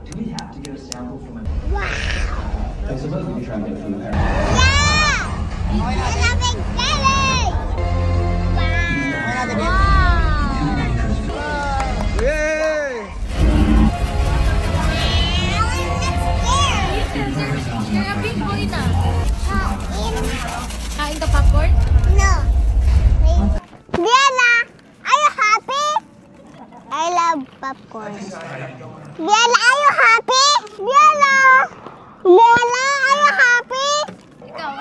Do we have to get a sample from an... Wow! I suppose we can try and get food there. Yeah! I love it, jelly! Wow! Yay! You're a big boy na. Kain ka popcorn? No. Diana, are you happy? I love popcorn. Diana, are you happy? Diana! Diana, are you happy? Ikaw,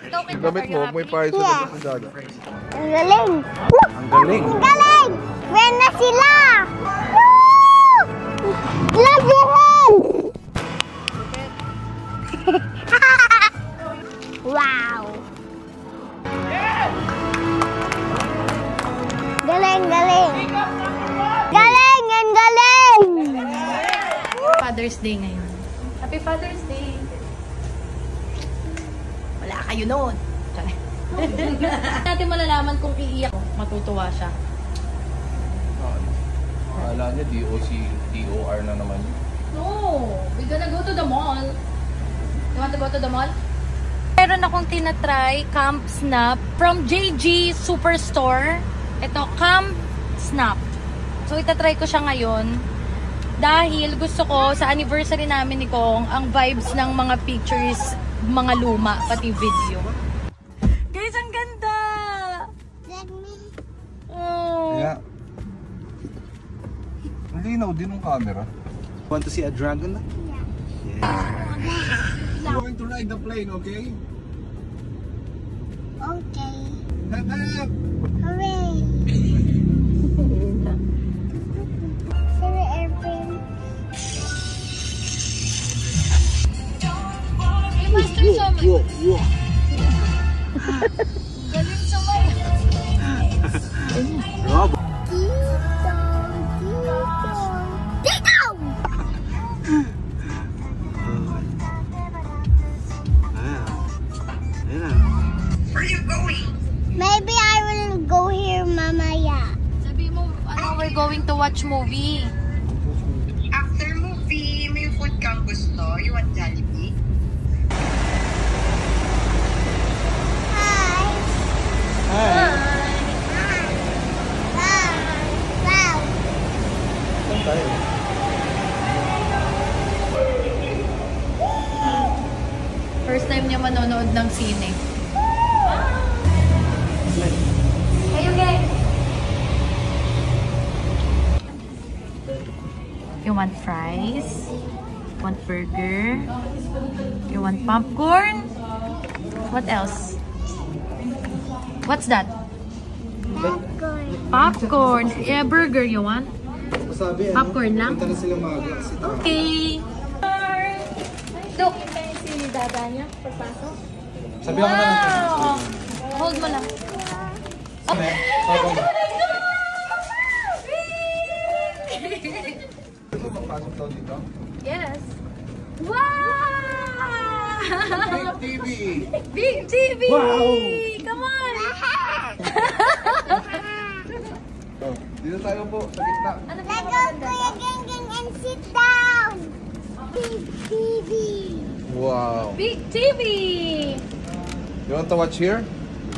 ikaw Yung gamit mo, may payo sa labas ng dada. Ang galing. Ang galing. Ang galing! Ren na sila! Woo! Love you, Ren! Wow! Galing, galing! Galing! Ang galing! Father's Day ngayon. Happy Father's Day! Wala kayo noon. Natin malalaman kung iiyak ko, matutuwa siya. Akala niya DOR na naman. No! We're gonna go to the mall. You want to go to the mall? Meron akong tinatry, Camp Snap from JG Superstore. Ito, Camp Snap. So, itatry ko siya ngayon. Dahil gusto ko, sa anniversary namin ni Kong, ang vibes ng mga pictures, mga luma, pati video. Guys, ang ganda! Let me. Oh. Yeah. Ang linaw din ng camera. Want to see a dragon? We're going to ride the plane, okay? Okay. Hep, hep. Hooray! Sorry, airplane. Hey, Master Somay! Galing Somay! Rob. Maybe I will go here, mamaya. Sabi mo, ano, we're going to watch movie. After movie, may food kang gusto. You want Jollibee? Hi. Hi. Wow. Saan tayo? First time niya manonood ng sine. Kayo, guys! You want fries? Want burger? You want popcorn? What else? What's that? Popcorn. Popcorn. Yeah, burger you want? Masabi, Popcorn lang? Punta na sila maaga. Okay. Look, hintayin si dada niya pagpasok. Sabi ako na lang. Wow! Hold mo lang. Magpasok daw dito. Yes. Wow! Big TV! Big TV! Wow! Come on! Oh, dito tayo po, sa gitna. Ano ba Let's go, Kuya Genggeng, and sit down. Big TV. Wow! Big TV! You want to watch here?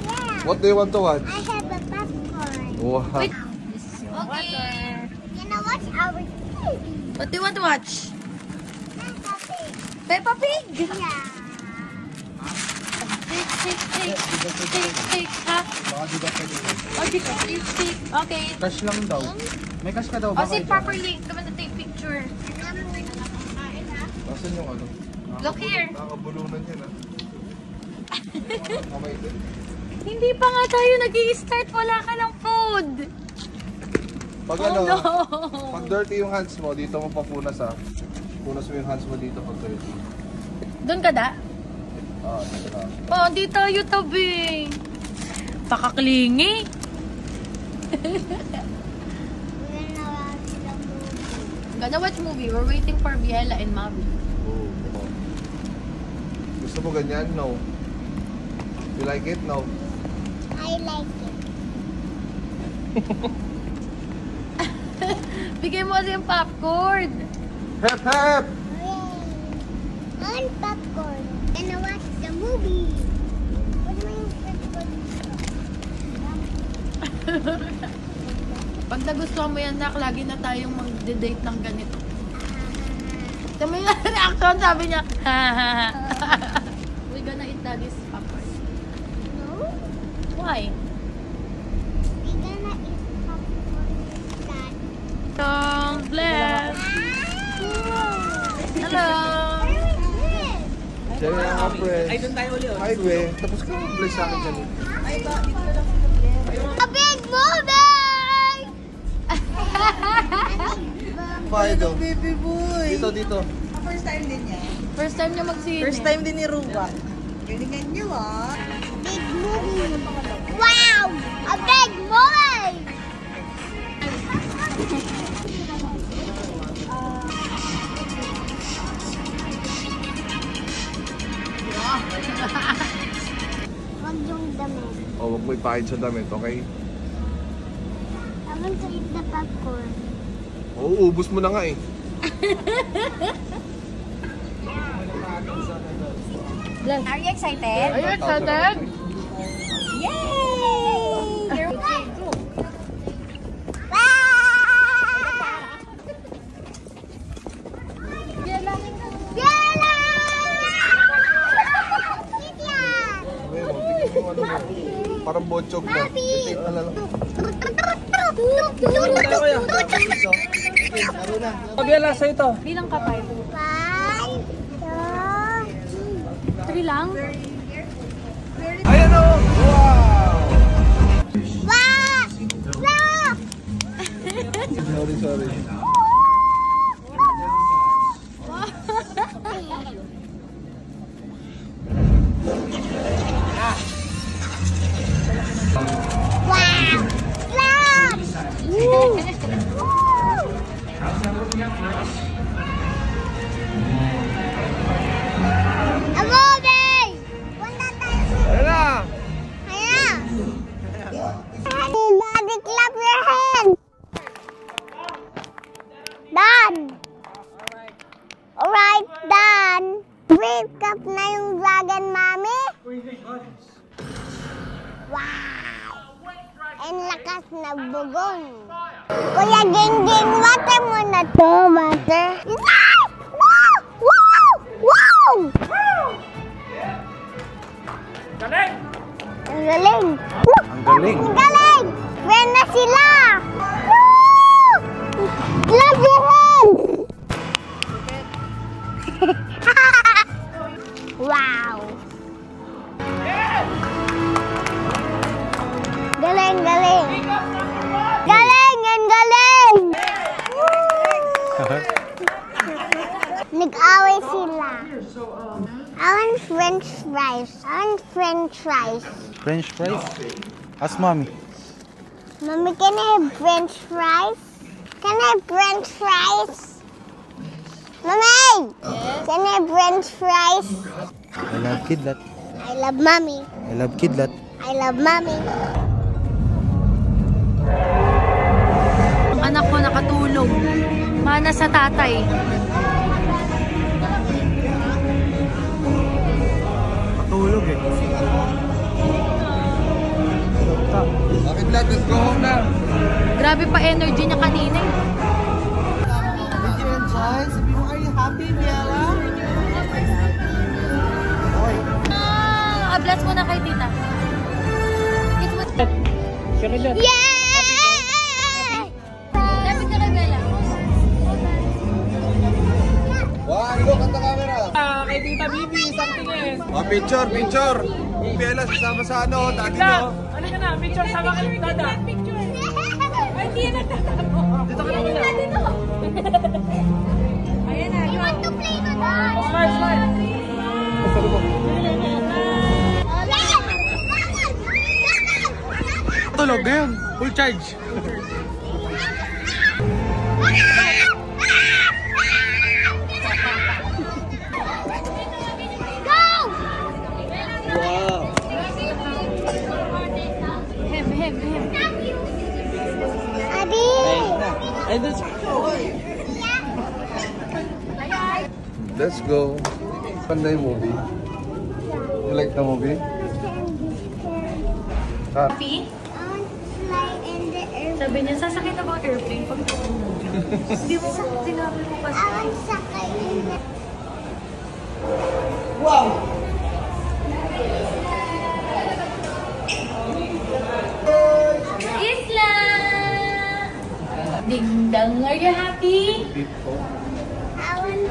Yeah. What do you want to watch? I have a popcorn. Wow! Wait. Okay. You know what? Our TV. What do you want to watch? Peppa Pig? Yeah. Tick, ha? Baka di ba pwede? Oh, tick. Okay. Cash lang daw. May cash ka daw Oh, ba? sit properly. Come on, take picture. Nasaan yung ano? Look here. Nakakabulunan yan ah. Kamay din. Hindi pa nga tayo nag-i-start. Wala ka ng food. Pag Oh, ano, no. pag dirty yung hands mo, dito mo papunas ah. Punas mo yung hands mo dito pag dirty. Doon ka da? Ah, dito na. Oh, di tayo tabi. Pakaklingi. Gonna watch movie. We're waiting for Biela and Mavi. Oh. Gusto mo ganyan? No. You like it? No. I like it. Bigay mo kasi yung popcorn. Hep, hep! On popcorn. And I watch the movie. What am I popcorn? Pag nagustuhan mo yan, nak, lagi na tayong mag-date ng ganito. Tama yung reaction, sabi niya, we're gonna eat daddy's popcorn. No. Why? We're gonna eat popcorn with Dad. Long bless! Hello! Diyan na nga, friends. Ay, doon tayo ulit. Hi, we. Tapos ka mag-bless sa akin dyan. A big movie! Fido. Baby boy. Dito, dito. First time din niya. First time niya magsine. First time din ni Ruba. Galingan niyo ah. Big movie. Wow! A big movie! Wag yung damit. Oh, huwag mo ipahid sa damit, okay? I want to eat the popcorn. Oo, ubus mo na nga eh. Are you excited? Are you excited? Yay! Parang bochog na. Titik na lang. Pagkala sa ito. Bilang ka, 5. 3 lang? Ayan o! Wow! Sorry. Ayan na! Daddy, clap your hands. Done. Alright, done. Wake up na yung dragon, Mami. Wow. Ang lakas na bugong. Kuya Gingging, water mo na to, water. Wow! Wow! Wow! Galing! Ang galing. Ang galing. Ang galing! Friend na sila! Woo! Love your hands! Wow! Galing, galing! Galing! Ang galing! Nag-away sila. I want French fries. French fries. French fries? Ask mommy. Mommy, can I have French fries? Can I have French fries? Mommy! Yes? Can I have French fries? I love kidlat. I love Mommy. I love kidlat. I love Mommy. Ang anak ko nakatulog. Mana sa tatay. Matulog eh. Bakit lahat? Let's go home na. Grabe pa energy niya kanina eh. Did you enjoy? Sabi mo, are you happy, Biela? Bless mo na kay tita. Yay! Lapit ka kay Bella. One, look at the camera. Kay Tita Bibi, something eh. Oh, picture. Bella, sasama sa ano, daddy mo. Ano ka na? Picture sama kay Dada. Ay, hindi yan nagtatamo. Dito ka na muna. Ayan na. I want to play with us. Smile. Tulog na yun. Full charge. Adi! Ay, doon sa... Let's go. Ganda yung movie. You like the movie? Ah. Happy? I want to fly in the airplane. Sabi niya, sasakay na ba ang airplane pag hindi mo sinabi mo kasi. I want to sakay in the Isla! Ding dong, are you happy? I want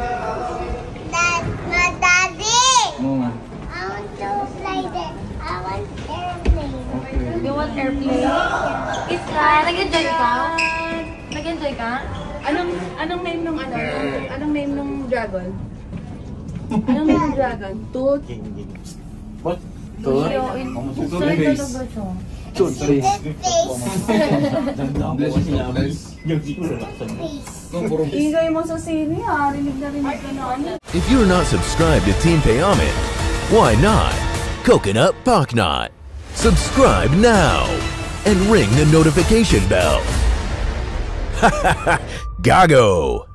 my daddy. Oo nga. I want to fly there. I want airplane. Okay. You want airplane? Isla, nag-enjoy ka? Nag-enjoy ka? Anong name nung ano? Anong name nung dragon? Anong name nung dragon? Toot? What? Toot? Sorry talaga siya. Toot. This face. Ingay mo sa sini ha. Rinig na rinig ka na ano. If you're not subscribed to Team Payaman, why not? Coconut Pocknot. Subscribe now and ring the notification bell. Gago!